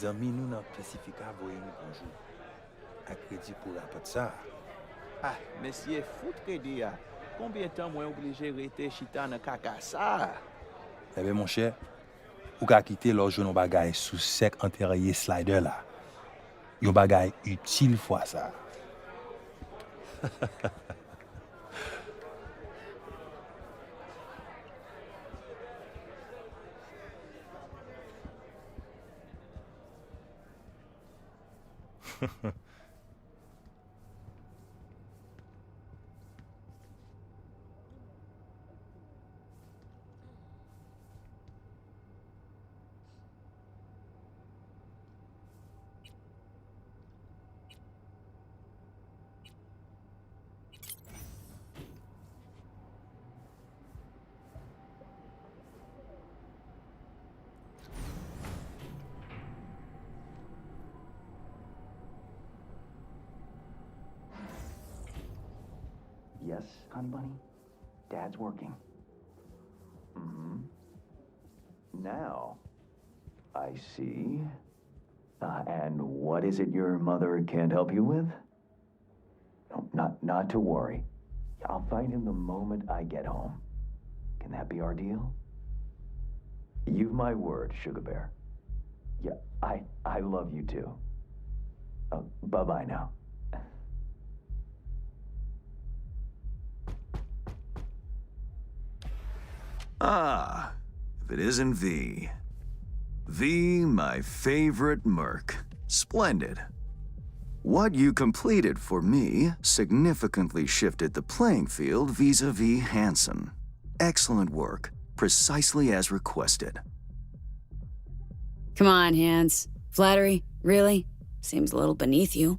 Zami nous nan Pacifica voye nous bonjour. A crédit pour rapport ça. Ah, monsieur, foutre dia. Combien de temps moi obligé rester chita dans caca ça? Eh bien, mon cher, ou ka quitter l'or jour bagay sous sec enterré slider là. Yon bagay utile fois ça. Yes, honey bunny? Dad's working. Mm-hmm. Now, I see. And what is it your mother can't help you with? No, not to worry. I'll find him the moment I get home. Can that be our deal? You've my word, Sugar Bear. Yeah, I love you too. Bye-bye now. Ah, if it isn't V. V, my favorite merc. Splendid. What you completed for me significantly shifted the playing field vis-a-vis Hansen. Excellent work, precisely as requested. Come on, Hans. Flattery? Really? Seems a little beneath you.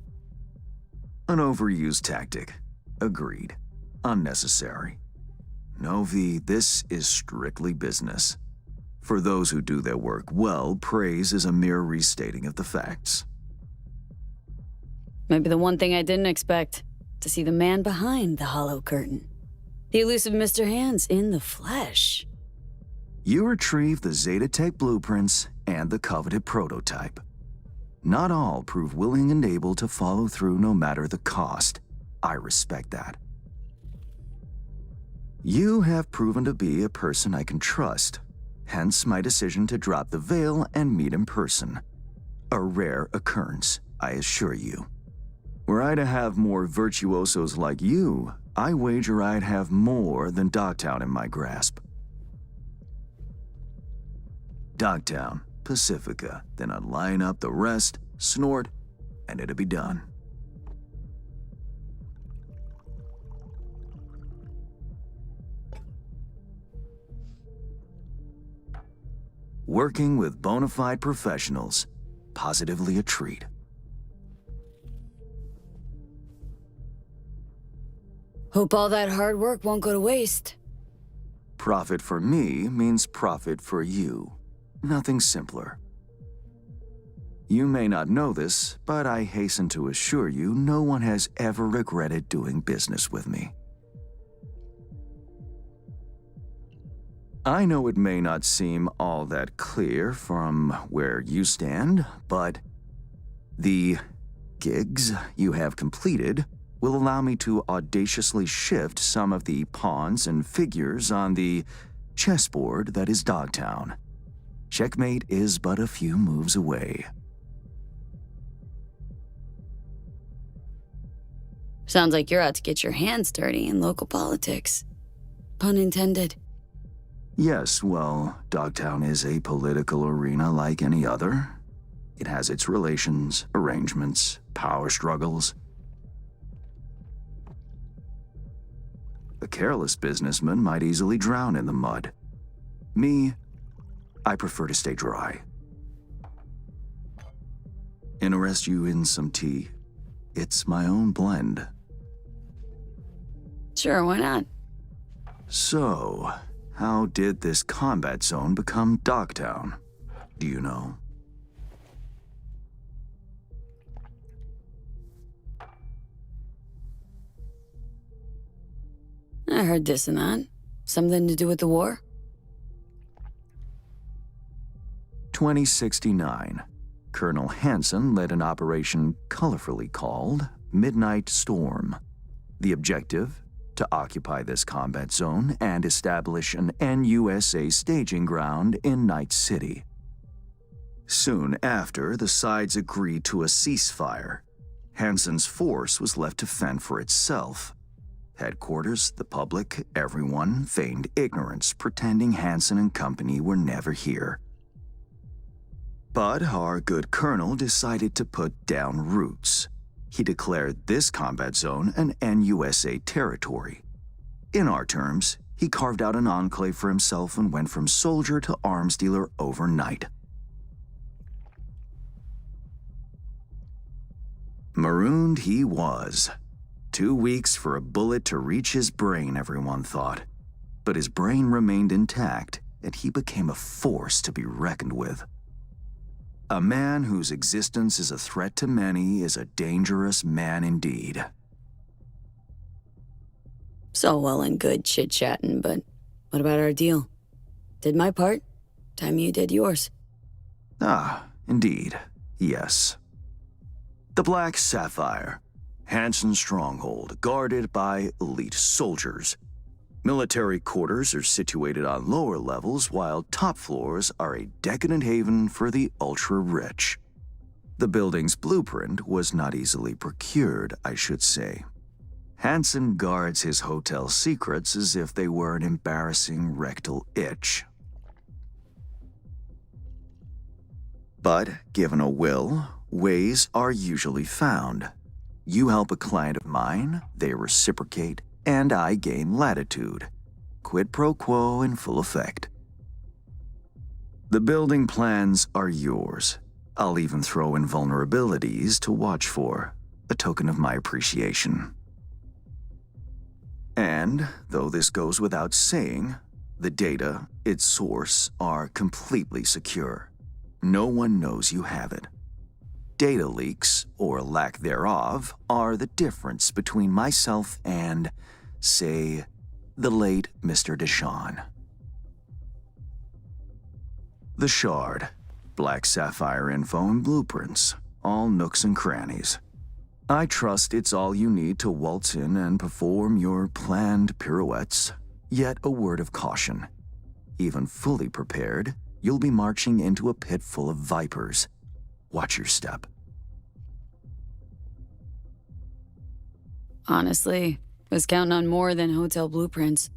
An overused tactic. Agreed. Unnecessary. No, V, this is strictly business. For those who do their work well, praise is a mere restating of the facts. Maybe the one thing I didn't expect, to see the man behind the hollow curtain. The elusive Mr. Hands in the flesh. You retrieved the Zeta Tech blueprints and the coveted prototype. Not all prove willing and able to follow through no matter the cost. I respect that. You have proven to be a person I can trust, hence my decision to drop the veil and meet in person. A rare occurrence, I assure you. Were I to have more virtuosos like you, I wager I'd have more than Dogtown in my grasp. Dogtown, Pacifica, then I'd line up the rest, snort, and it'd be done. Working with bona fide professionals, positively a treat. Hope all that hard work won't go to waste. Profit for me means profit for you. Nothing simpler. You may not know this, but I hasten to assure you no one has ever regretted doing business with me. I know it may not seem all that clear from where you stand, but the gigs you have completed will allow me to audaciously shift some of the pawns and figures on the chessboard that is Dogtown. Checkmate is but a few moves away. Sounds like you're out to get your hands dirty in local politics. Pun intended. Yes, well, Dogtown is a political arena like any other. It has its relations, arrangements, power struggles. A careless businessman might easily drown in the mud. Me, I prefer to stay dry. Interest you in some tea? It's my own blend. Sure, why not? So, how did this combat zone become Dogtown? Do you know? I heard this and that. Something to do with the war? 2069. Colonel Hansen led an operation colorfully called Midnight Storm. The objective? To occupy this combat zone and establish an NUSA staging ground in Night City. Soon after, the sides agreed to a ceasefire. Hansen's force was left to fend for itself. Headquarters, the public, everyone feigned ignorance, pretending Hansen and company were never here. But our good colonel decided to put down roots. He declared this combat zone an NUSA territory. In our terms, he carved out an enclave for himself and went from soldier to arms dealer overnight. Marooned he was. 2 weeks for a bullet to reach his brain, everyone thought. But his brain remained intact, and he became a force to be reckoned with. A man whose existence is a threat to many is a dangerous man indeed. So well and good chit-chatting, but what about our deal? Did my part, time you did yours. Ah, indeed, yes. The Black Sapphire, Hansen's stronghold, guarded by elite soldiers. Military quarters are situated on lower levels, while top floors are a decadent haven for the ultra-rich. The building's blueprint was not easily procured, I should say. Hansen guards his hotel secrets as if they were an embarrassing rectal itch. But, given a will, ways are usually found. You help a client of mine, they reciprocate, and I gain latitude. Quid pro quo in full effect. The building plans are yours. I'll even throw in vulnerabilities to watch for, a token of my appreciation. And, though this goes without saying, the data, its source, are completely secure. No one knows you have it. Data leaks, or lack thereof, are the difference between myself and, say, the late Mr. Deshawn. The Shard, Black Sapphire info and blueprints, all nooks and crannies. I trust it's all you need to waltz in and perform your planned pirouettes, yet a word of caution. Even fully prepared, you'll be marching into a pit full of vipers. Watch your step. Honestly, was counting on more than hotel blueprints.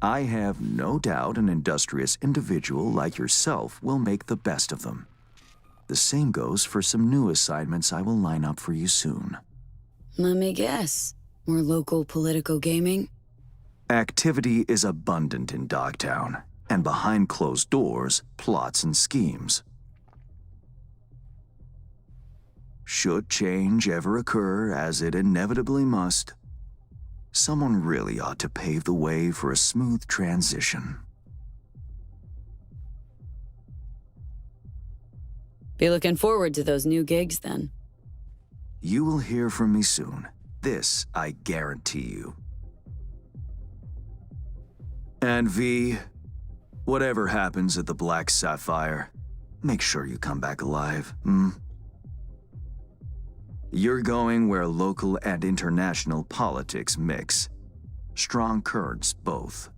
I have no doubt an industrious individual like yourself will make the best of them. The same goes for some new assignments I will line up for you soon. Let me guess. More local political gaming? Activity is abundant in Dogtown, and behind closed doors, plots and schemes. Should change ever occur, as it inevitably must, someone really ought to pave the way for a smooth transition. Be looking forward to those new gigs, then. You will hear from me soon. This I guarantee you. And V, whatever happens at the Black Sapphire, make sure you come back alive, You're going where local and international politics mix. Strong currents, both.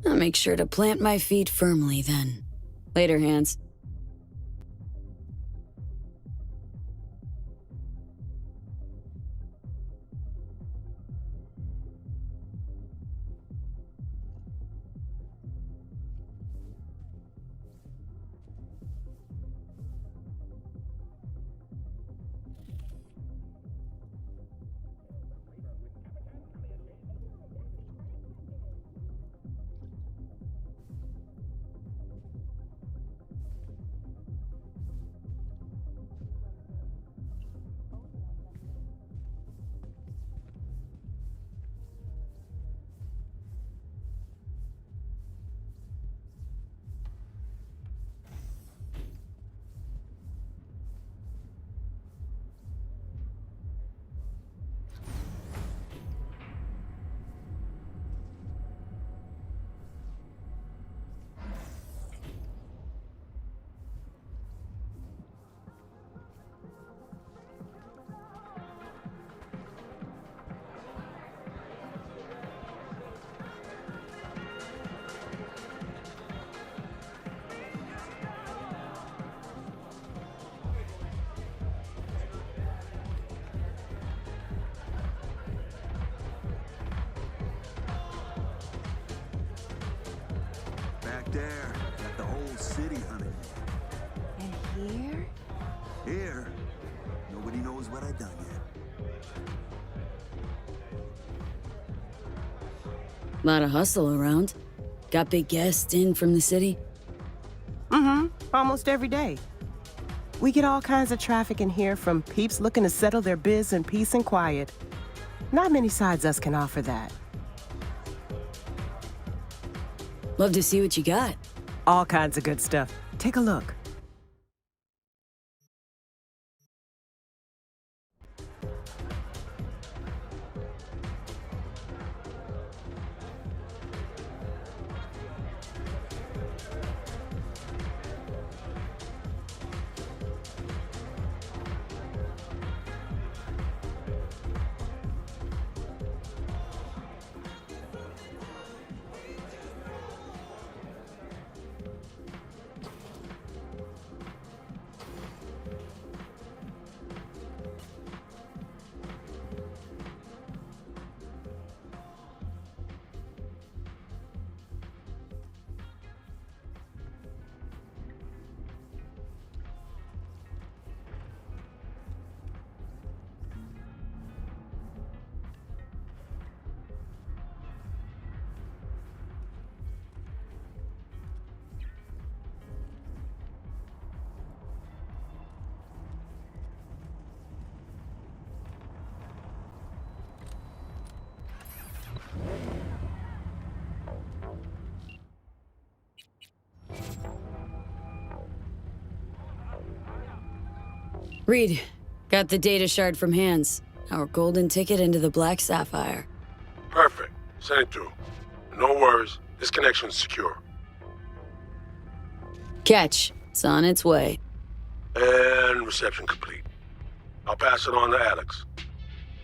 I'll make sure to plant my feet firmly, then. Later, Hans. there, got the whole city hunted. And here? Here, nobody knows what I done yet. Lot of hustle around. Got big guests in from the city? Mm-hmm. Almost every day. We get all kinds of traffic in here, from peeps looking to settle their biz in peace and quiet. Not many sides us can offer that. Love to see what you got. All kinds of good stuff. Take a look. Reed, got the data shard from Hands. Our golden ticket into the Black Sapphire. Perfect. Send it through. No worries. This connection's secure. Catch. It's on its way. And reception complete. I'll pass it on to Alex.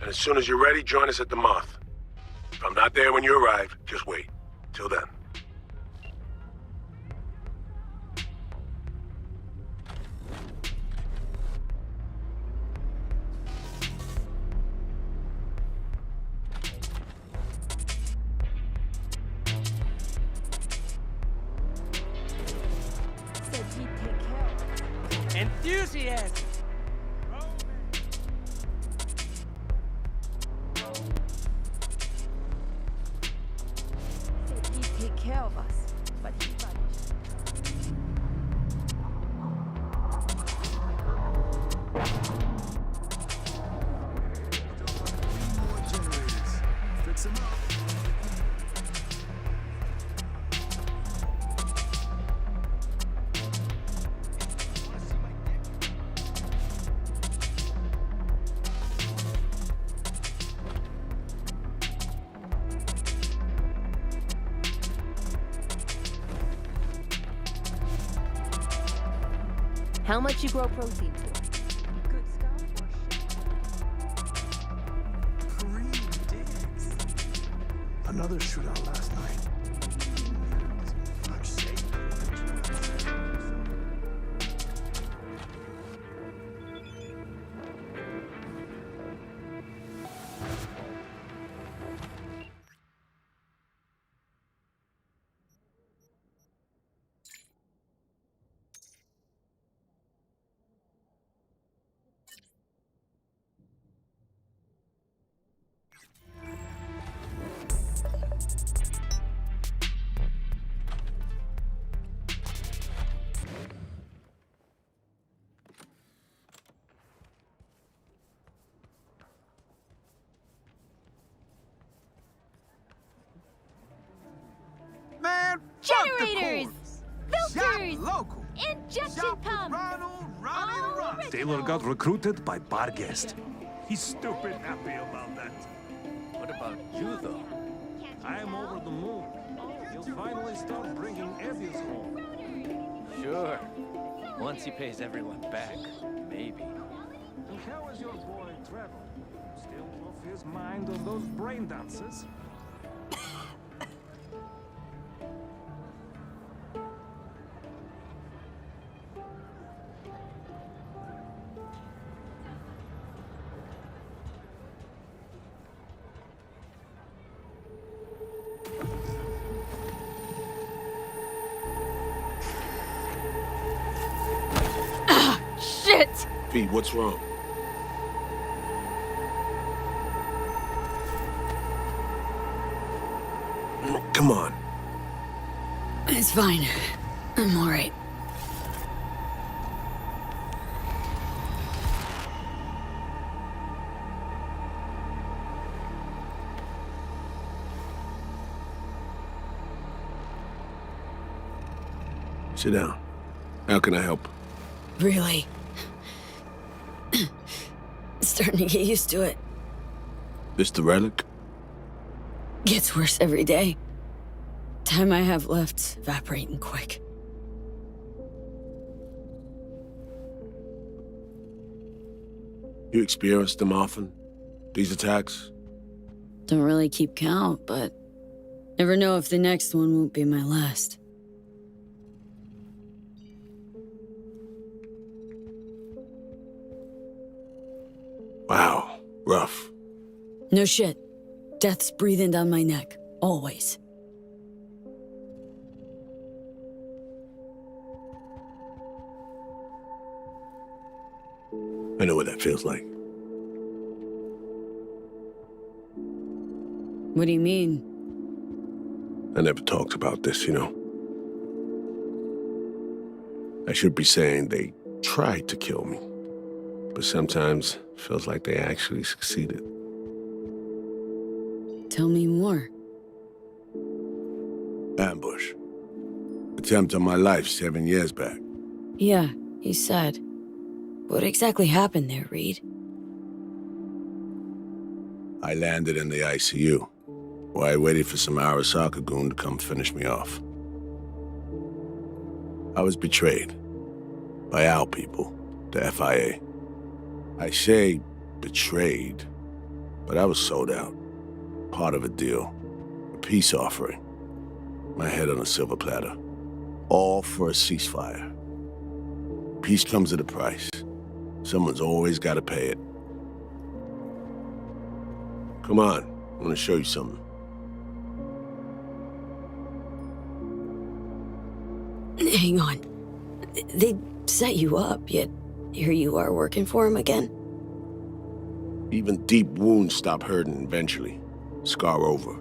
And as soon as you're ready, join us at the Moth. If I'm not there when you arrive, just wait. Till then. Enthusiasm! Said he'd take care of us, but he vanished. More generators. Fix them up. How much you grow protein for? Good stuff or shit? Green digs. Another shootout last night. Fuck's sake. Man, fuck the Generators! corners. Shop Filters! local. Injection Shop with pump! Ronald, Ronnie, and Ron. Taylor got recruited by Barguest. He's stupid happy about that. What about you, though? I'm over the moon. He'll finally start bringing Evie's home. Sure. Once he pays everyone back, maybe. And how is your boy Trevor? Still off his mind on those brain dances? feet. What's wrong? Come on. It's fine. I'm all right. Sit down. How can I help? Really? Starting to get used to it. This the relic? Gets worse every day. Time I have left's evaporating quick. You experience them often? These attacks? Don't really keep count, but never know if the next one won't be my last. Wow, rough. No shit. Death's breathing down my neck, always. I know what that feels like. What do you mean? I never talked about this, you know. I should be saying they tried to kill me, but sometimes it feels like they actually succeeded. Tell me more. Ambush. Attempt on my life 7 years back. Yeah, he said. What exactly happened there, Reed? I landed in the ICU, where I waited for some Arasaka goon to come finish me off. I was betrayed by our people, the FIA. I say betrayed, but I was sold out. Part of a deal, a peace offering. My head on a silver platter. All for a ceasefire. Peace comes at a price. Someone's always got to pay it. Come on, I want to show you something. Hang on. They set you up, yet here you are working for him again? Even deep wounds stop hurting eventually. Scar over.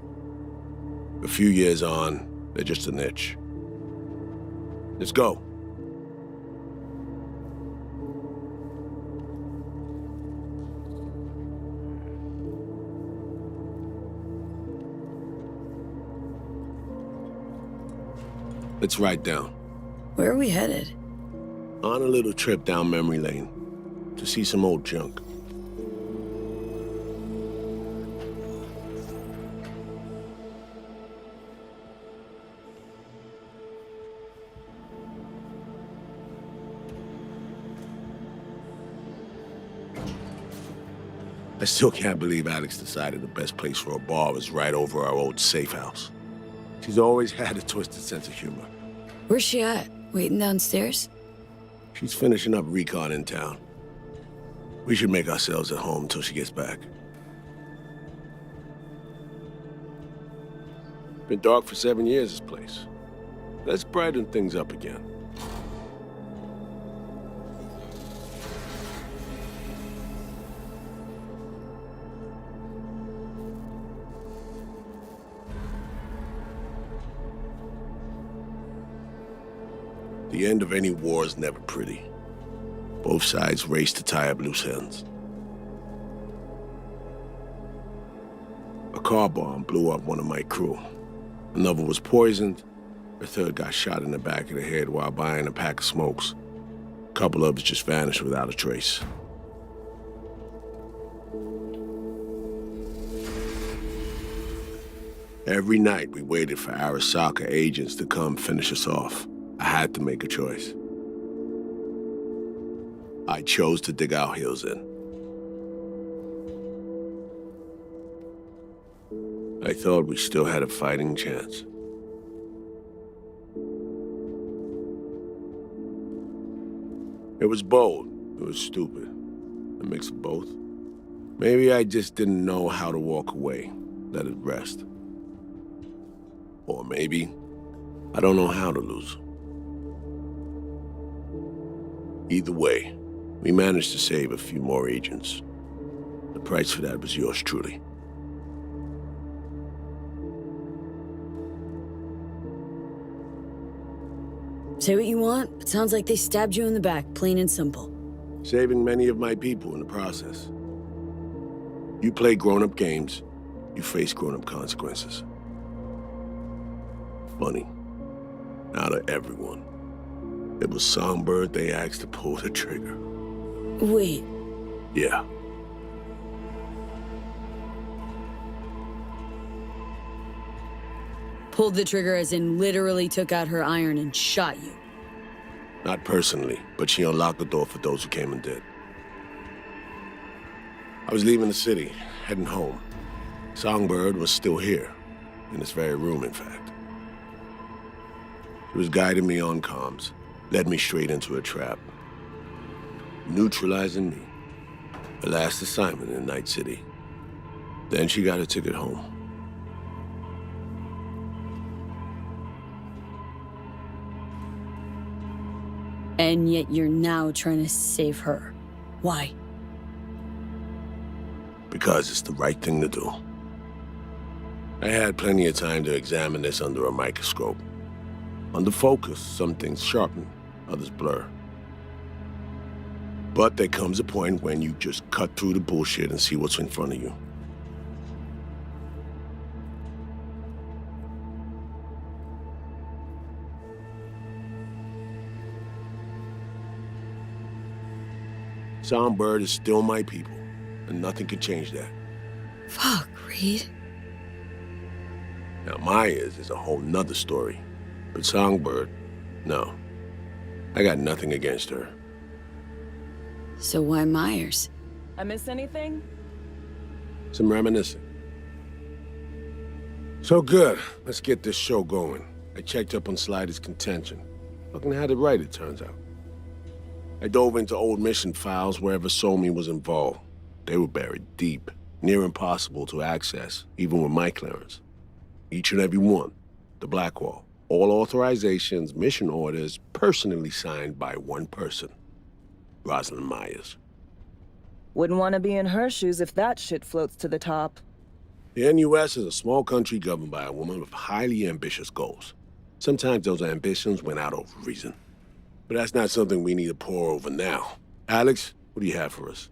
A few years on, they're just an itch. Let's go. Let's ride down. Where are we headed? On a little trip down memory lane to see some old junk. I still can't believe Alex decided the best place for a bar was right over our old safe house. She's always had a twisted sense of humor. Where's she at? Waiting downstairs? She's finishing up recon in town. We should make ourselves at home until she gets back. Been dark for 7 years, this place. Let's brighten things up again. The end of any war is never pretty. Both sides race to tie up loose ends. A car bomb blew up one of my crew. Another was poisoned. A third got shot in the back of the head while buying a pack of smokes. A couple others just vanished without a trace. Every night we waited for Arasaka agents to come finish us off. I had to make a choice. I chose to dig our heels in. I thought we still had a fighting chance. It was bold. It was stupid. A mix of both. Maybe I just didn't know how to walk away, let it rest. Or maybe I don't know how to lose. Either way, We managed to save a few more agents. The price for that was yours truly. Say what you want, but sounds like they stabbed you in the back, plain and simple. Saving many of my people in the process. You play grown-up games, you face grown-up consequences. Funny. Out of everyone, it was Songbird they asked to pull the trigger. Wait. Yeah. Pulled the trigger as in literally took out her iron and shot you. Not personally, but she unlocked the door for those who came and did. I was leaving the city, heading home. Songbird was still here, in this very room, in fact. She was guiding me on comms, led me straight into a trap. Neutralizing me. Her last assignment in Night City. Then she got a ticket home. And yet you're now trying to save her. Why? Because it's the right thing to do. I had plenty of time to examine this under a microscope. Under focus, some things sharpen, others blur. But there comes a point when you just cut through the bullshit and see what's in front of you. Songbird is still my people, and nothing can change that. Fuck, Reed. Now, Myers is a whole nother story. But Songbird, no. I got nothing against her. So why Myers? I miss anything? Some reminiscing. So good. Let's get this show going. I checked up on Slider's contention. Fucking had it right, it turns out. I dove into old mission files wherever Somi was involved. They were buried deep, near impossible to access, even with my clearance. Each and every one, the Blackwall. All authorizations, mission orders, personally signed by one person. Rosalind Myers. Wouldn't want to be in her shoes if that shit floats to the top. The NUS is a small country governed by a woman with highly ambitious goals. Sometimes those ambitions went out over reason. But that's not something we need to pour over now. Alex, what do you have for us?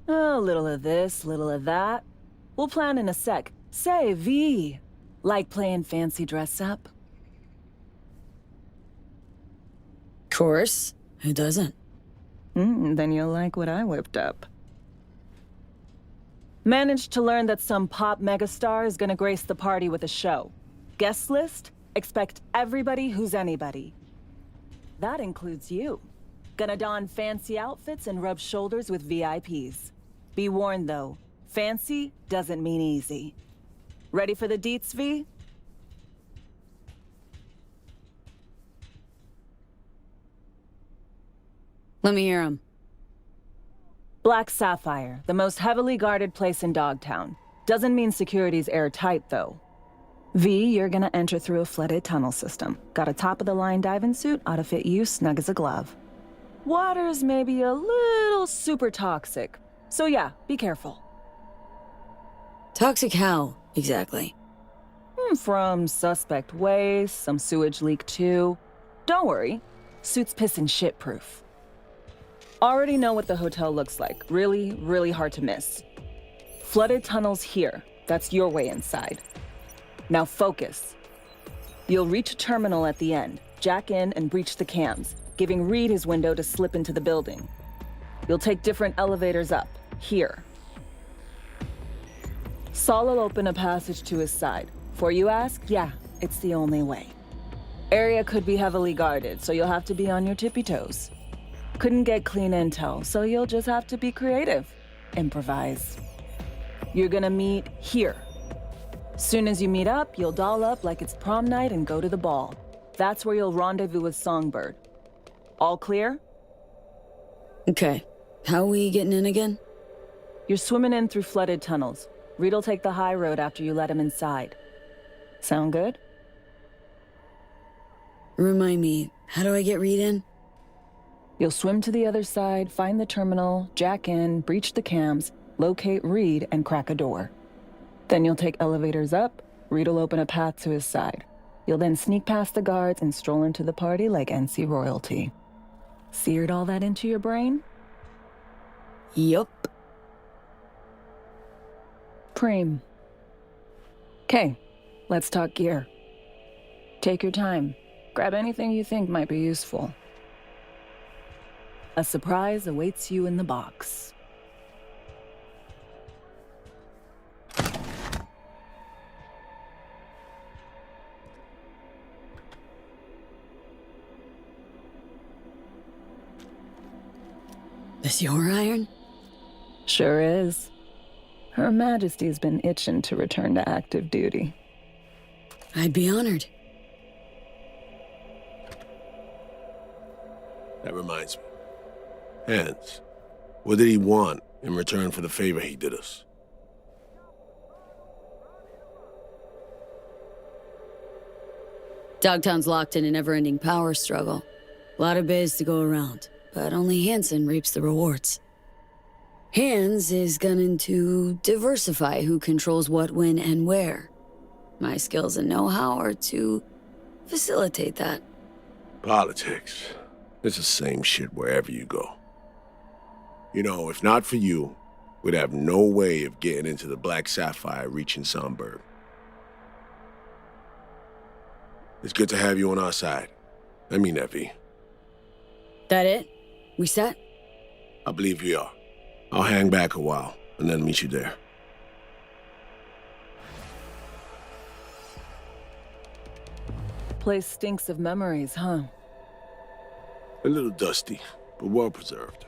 A little of this, little of that. We'll plan in a sec. Say, V, like playing fancy dress up? Course. Who doesn't? Then you'll like what I whipped up. Managed to learn that some pop megastar is gonna grace the party with a show. Guest list? Expect everybody who's anybody. That includes you. Gonna don fancy outfits and rub shoulders with VIPs. Be warned though, fancy doesn't mean easy. Ready for the deets, V? Let me hear him. Black Sapphire, the most heavily guarded place in Dogtown. Doesn't mean security's airtight, though. V, you're gonna enter through a flooded tunnel system. Got a top-of-the-line diving suit, ought to fit you snug as a glove. Water's maybe a little super toxic. So yeah, be careful. Toxic how, exactly? From suspect waste, some sewage leak too. Don't worry, suit's piss and shit proof. Already know what the hotel looks like. Really, really hard to miss. Flooded tunnels here. That's your way inside. Now focus. You'll reach a terminal at the end, jack in and breach the cams, giving Reed his window to slip into the building. You'll take different elevators up, here. Saul will open a passage to his side. Before you ask, yeah, it's the only way. Area could be heavily guarded, so you'll have to be on your tippy toes. Couldn't get clean intel, so you'll just have to be creative. Improvise. You're gonna meet here. Soon as you meet up, you'll doll up like it's prom night and go to the ball. That's where you'll rendezvous with Songbird. All clear? Okay. How are we getting in again? You're swimming in through flooded tunnels. Reed'll take the high road after you let him inside. Sound good? Remind me, how do I get Reed in? You'll swim to the other side, find the terminal, jack in, breach the cams, locate Reed, and crack a door. Then you'll take elevators up, Reed'll open a path to his side. You'll then sneak past the guards and stroll into the party like NC royalty. Seared all that into your brain? Yup. Preem. Okay, let's talk gear. Take your time. Grab anything you think might be useful. A surprise awaits you in the box. This your iron? Sure is. Her Majesty's been itching to return to active duty. I'd be honored. That reminds me. Hans, what did he want in return for the favor he did us? Dogtown's locked in a never-ending power struggle. A lot of biz to go around, but only Hansen reaps the rewards. Hans is gunning to diversify who controls what, when, and where. My skills and know-how are to facilitate that. Politics. It's the same shit wherever you go. You know, if not for you, we'd have no way of getting into the Black Sapphire reaching Sonberg. It's good to have you on our side. I mean that, V. That it? We set? I believe we are. I'll hang back a while, and then meet you there. Place stinks of memories, huh? A little dusty, but well preserved.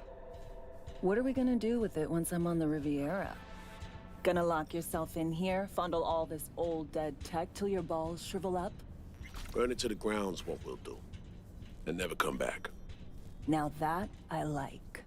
What are we gonna do with it once I'm on the Riviera? Gonna lock yourself in here, fondle all this old dead tech till your balls shrivel up? Burn it to the ground's what we'll do. And never come back. Now that I like.